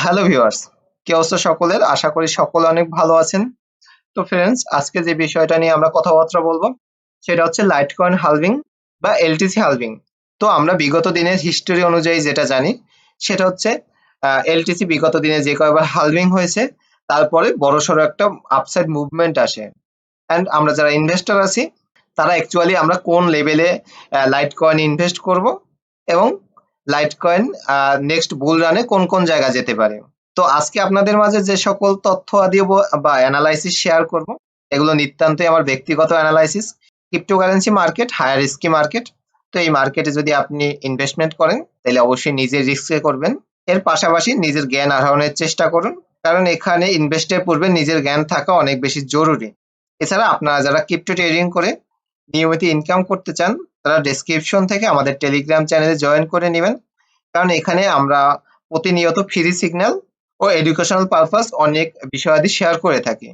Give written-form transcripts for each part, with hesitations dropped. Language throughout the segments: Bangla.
হ্যালো ভিউয়ার্স, কি অবস্থা সকলের? আশা করি সকলে অনেক ভালো আছেন। তো ফ্রেন্ডস, আজকে যে বিষয়টা নিয়ে আমরা কথাবার্তা বলবো সেটা হচ্ছে লাইটকয়েন হালভিং বা এলটিসি হালভিং। তো আমরা বিগত দিনের হিস্টোরি অনুযায়ী যেটা জানি সেটা হচ্ছে এলটিসি বিগত দিনে যে কয়বার হালভিং হয়েছে তারপরে বড়সড় একটা আপসাইড মুভমেন্ট আসে। অ্যান্ড আমরা যারা ইনভেস্টর আছি তারা অ্যাকচুয়ালি আমরা কোন লেভেলে লাইটকয়েন ইনভেস্ট করব এবং লাইটকয়েন নেক্সট বুল রানে কোন কোন জায়গা যেতে পারে। তো আজকে আপনাদের মাঝে যে সকল তথ্য আদি বা অ্যানালাইসিস শেয়ার করব এগুলো নিতান্তই আমার ব্যক্তিগত analysis. Cryptocurrency market higher risky market. তো এই মার্কেটে যদি আপনি ইনভেস্টমেন্ট করেন তাহলে অবশ্যই নিজের রিস্কে করবেন। এর পাশাপাশি নিজের জ্ঞান আহরণের চেষ্টা করুন, কারণ এখানে ইনভেস্টের পূর্বে নিজের জ্ঞান থাকা অনেক বেশি জরুরি। এছাড়া আপনারা যারা ক্রিপ্টো ট্রেডিং করে নিয়মিত ইনকাম করতে চান তারা ডেসক্রিপশন থেকে আমাদের টেলিগ্রাম চ্যানেলে জয়েন করে নেবেন, কারণ এখানে আমরা প্রতিনিয়ত ফ্রি সিগন্যাল ও এডুকেশনাল পারপাস অনেক বিষয়াদি শেয়ার করে থাকি।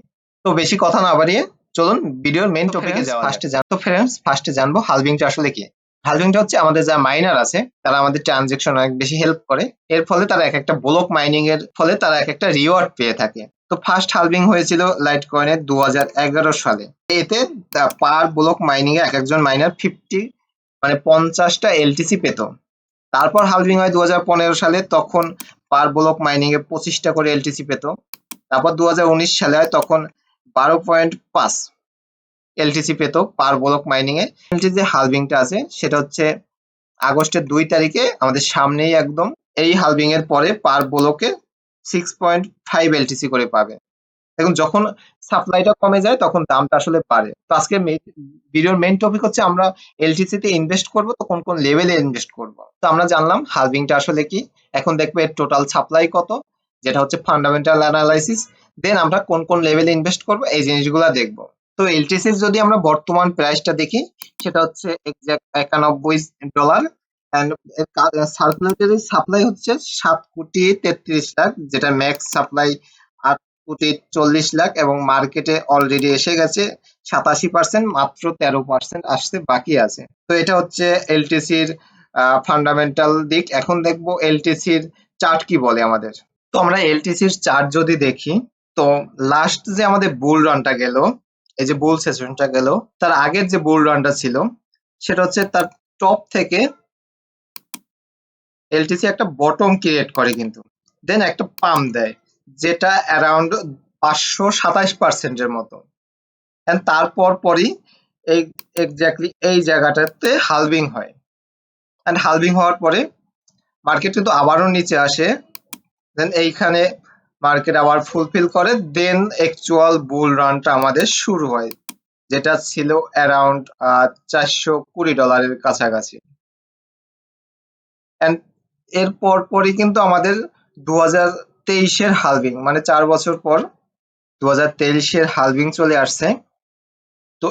তো বেশি কথা না বাড়িয়ে চলুন ভিডিওর মেইন টপিকে যাওয়া যাক। তো ফ্রেন্ডস, ফার্স্টে জানবো হালভিংটা আসলে কি। হালভিংটা হচ্ছে আমাদের যারা মাইনার আছে তারা আমাদের ট্রানজেকশন অনেক বেশি হেল্প করে। এর ফলে তারা এক একটা ব্লক মাইনিং এর ফলে তারা এক একটা রিওয়ার্ড পেয়ে থাকে। তো ফার্স্ট হালভিং হয়েছিল লাইট কয়েনের 2011 সালে। এতে পার ব্লক মাইনিং এ এক একজন মাইনার 50টা এলটিসি পেত। তারপর হালভিং হয় 2015 সালে, তখন পার ব্লক মাইনিং এ 25টা করে এলটিসি পেত। তারপর 2019 সালে হয়, তখন 12.5 এলটিসি পেত পার ব্লক মাইনিং এ। যে হালভিংটা আছে সেটা হচ্ছে আগস্টের 2 তারিখে আমাদের সামনেই একদম। এই হালভিং এর পরে পার ব্লকে 6.5 এলটিসি করে পাবে। এখন যখন সাপ্লাইটা কমে যায় তখন দামটা আসলে বাড়ে। তো আজকে ভিডিওর মেইন টপিক হচ্ছে আমরা এলটিসি তে ইনভেস্ট করব, তো কোন কোন লেভেলে ইনভেস্ট করব। তো আমরা জানলাম হালভিংটা আসলে কি। এখন দেখবো এর টোটাল সাপ্লাই কত, যেটা হচ্ছে ফান্ডামেন্টাল অ্যানালাইসিস। দেন আমরা কোন কোন লেভেলে ইনভেস্ট করব এই জিনিসগুলো দেখব। তো এলটিসির যদি আমরা বর্তমান প্রাইসটা দেখি সেটা হচ্ছে এক্সাক্ট $91 এন্ড সার্কুলেটরি সাপ্লাই হচ্ছে 7,33,00,000, যেটা ম্যাক্স সাপ্লাই 8,40,00,000, এবং মার্কেটে অলরেডি এসে গেছে 87%, মাত্র 13% আসতে বাকি আছে। তো এটা হচ্ছে এলটিসির ফান্ডামেন্টাল দিক। এখন দেখবো এলটিসির চার্ট কি বলে আমাদের। তো আমরা এলটিসির চার্ট যদি দেখি, তো লাস্ট যে আমাদের বুল রানটা গেল, এই যে বুল সেশনটা গেল, তার আগের যে বুল রানটা ছিল সেটা হচ্ছে তার টপ থেকে এলটিসি একটা বটম ক্রিয়েট করে, কিন্তু দেন একটা পাম্প দেয় যেটা অ্যারাউন্ড 527% মতো। এন্ড তারপর পরই এই এক্স্যাক্টলি এই জায়গাটাতে হালভিং হয়। এন্ড হালভিং হওয়ার পরে মার্কেট কিন্তু আবারও নিচে আসে। দেন এইখানে মার্কেট আবার ফুলফিল করে, দেন অ্যাকচুয়াল বুল রানটা আমাদের শুরু হয়, যেটা ছিল অ্যারাউন্ড $420 কাছাকাছি। এন্ড এর পরই কিন্তু আমাদের 2023-এর হালভিং, মানে 4 বছর পর 2023-এর হালভিং চলে আসছে। তো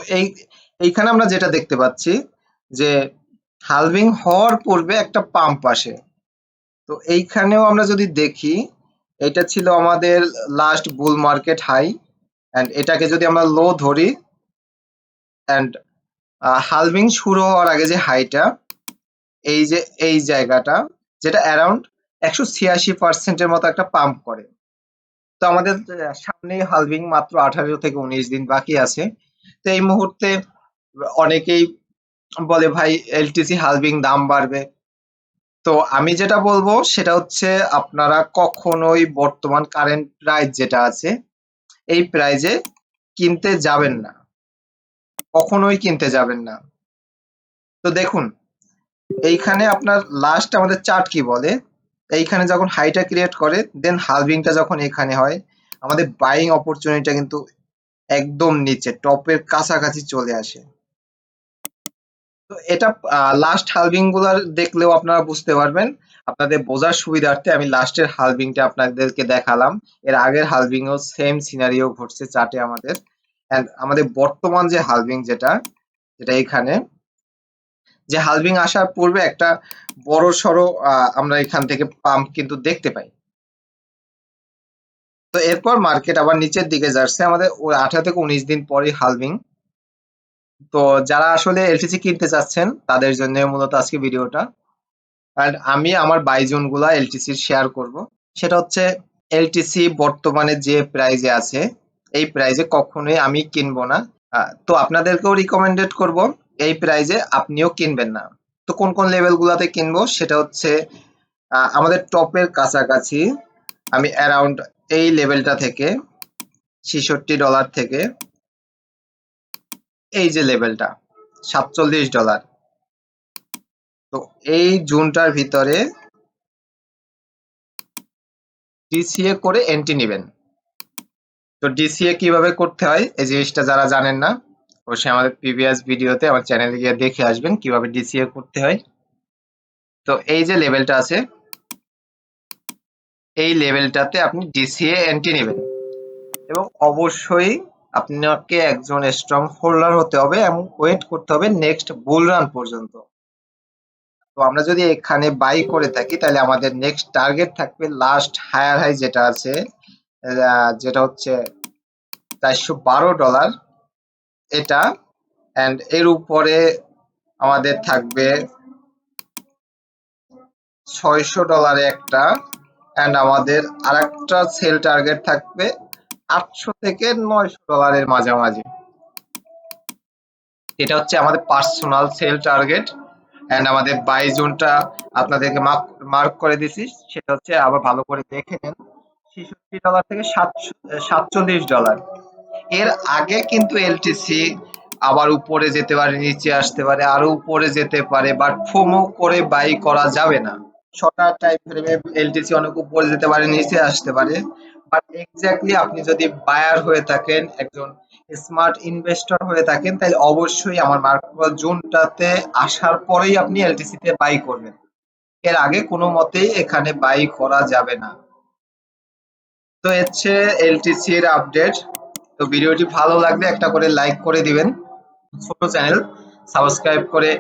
এইখানে আমরা যেটা দেখতে পাচ্ছি যে হালভিং হওয়ার পূর্বে একটা পাম্প আসে। তো এইখানেও আমরা যদি দেখি, এটা ছিল আমাদের last bull market high, and এটাকে যদি আমরা লো ধরি, এন্ড হালভিং শুরু হওয়ার আগে যে হাইটা, এই যে এই জায়গাটা, যেটা অ্যারাউন্ড 186%-এর মতো একটা পাম্প করে। তো আমাদের সামনেই হালভিং, মাত্র 18 থেকে 19 দিন বাকি আছে। তো এই মুহূর্তে অনেকেই বলে ভাই এলটিসি হালভিং দাম বাড়বে। তো আমি যেটা বলবো সেটা হচ্ছে আপনারা কখনোই বর্তমান কারেন্ট প্রাইস যেটা আছে এই প্রাইজে কিনতে যাবেন না, কখনোই কিনতে যাবেন না। তো দেখুন এইখানে আপনার লাস্ট আমাদের চার্ট কি বলে, এইখানে যখন হাইটা ক্রিয়েট করে দেন হালভিংটা যখন এখানে হয়, আমাদের বাইং অপরচুনিটিটা কিন্তু একদম নিচে টপের কাছাকাছি চলে আসে। তো এটা লাস্ট হালভিং গুলার দেখলেও আপনারা বুঝতে পারবেন। আপনাদের বোঝার সুবিধার্থে আমি লাস্টের হালভিংটা আপনাদেরকে দেখালাম। এর আগের হালভিং ও সেম সিনারিও ঘটছে চার্টে আমাদের। এন্ড আমাদের বর্তমান যে হালভিং যেটা যেটা এখানে, যে হালভিং আসার পূর্বে একটা বড় সড়ো আমরা এখান থেকে পাম্প কিন্তু দেখতে পাই। তো এরপর মার্কেট আবার নিচের দিকে যাচ্ছে, আমাদের ওই 18 থেকে 19 দিন পরে হালভিং। তো যারা আসলে এলটিসি কিনতে চাচ্ছেন তাদের জন্য মূলত আজকে ভিডিওটা। আর আমি আমার বাই জোন গুলা এলটিসির শেয়ার করব। সেটা হচ্ছে এলটিসি বর্তমানে যে প্রাইজে আছে এই প্রাইজে কখনোই আমি কিনবো না। তো আপনাদেরকেও রিকমেন্ডেড করব এই প্রাইজে আপনিও কিনবেন না। তো কোন কোন লেভেল গুলাতে কিনবো সেটা হচ্ছে আমাদের টপের কাছাকাছি আমি অ্যারাউন্ড এই লেভেলটা থেকে $66 থেকে এই যে লেভেলটা $47, তো এই জোনটার ভিতরে ডিসিএ করে এন্ট্রি নেবেন। তো ডিসিএ কিভাবে করতে হয় এই জিনিসটা যারা জানেন না অবশ্যই আমাদের প্রিভিয়াস ভিডিওতে আমার চ্যানেলে গিয়ে দেখে আসবেন কিভাবে ডিসিএ করতে হয়। তো এই যে লেভেলটা আছে এই লেভেলটাতে আপনি ডিসিএ এন্ট্রি নেবেন এবং অবশ্যই আপনাকে একজন স্ট্রং হোল্ডার হতে হবে এবং ওয়েট করতে হবে নেক্সট বুল রান পর্যন্ত। তো আমরা যদি এখানে বাই করে থাকি তাহলে আমাদের নেক্সট টার্গেট থাকবে লাস্ট হায়ার হাই যেটা আছে যেটা হচ্ছে $412 এটা, এন্ড এর উপরে আমাদের থাকবে $600 একটা, এন্ড আমাদের আরেকটা সেল টার্গেট থাকবে $800 থেকে $900 মাঝামাঝি। এটা হচ্ছে আমাদের পার্সোনাল সেল টার্গেট, এন্ড আমাদের বাই জোনটা আপনাদেরকে মার্ক করে দিছি সেটা হচ্ছে আবার ভালো করে দেখে নেন $66 থেকে $47। এর আগে কিন্তু এলটিসি আবার উপরে যেতে পারে, নিচে আসতে পারে, আরো উপরে যেতে পারে, বাট ফোমো করে বাই করা যাবে না। শর্টার টাইম ফ্রেমে এলটিসি অনেক উপরে যেতে পারে, নিচে আসতে পারে, বাট এক্স্যাক্টলি আপনি যদি বায়ার হয়ে থাকেন, একজন স্মার্ট ইনভেস্টর হয়ে থাকেন, তাহলে অবশ্যই আমার মার্কেট জোনটাতে আসার পরেই আপনি এলটিসি তে বাই করবেন। এর আগে কোনো মতেই এখানে বাই করা যাবে না। তো হচ্ছে এলটিসি এর আপডেট। তো ভিডিওটি ভালো লাগলে একটা করে লাইক করে দিবেন, ছোট চ্যানেল সাবস্ক্রাইব করে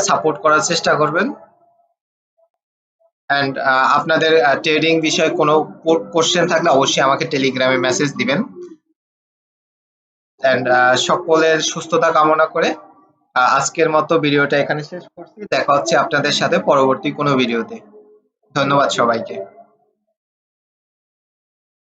সাপোর্ট করার চেষ্টা করবেন, এন্ড আপনাদের ট্রেডিং বিষয়ে কোনো কোশ্চেন থাকলে অবশ্যই আমাকে টেলিগ্রামে মেসেজ দিবেন, এন্ড সকলের সুস্থতা কামনা করে আজকের মতো ভিডিওটা এখানে শেষ করছি। দেখা হচ্ছে আপনাদের সাথে পরবর্তী কোনো ভিডিওতে। ধন্যবাদ সবাইকে।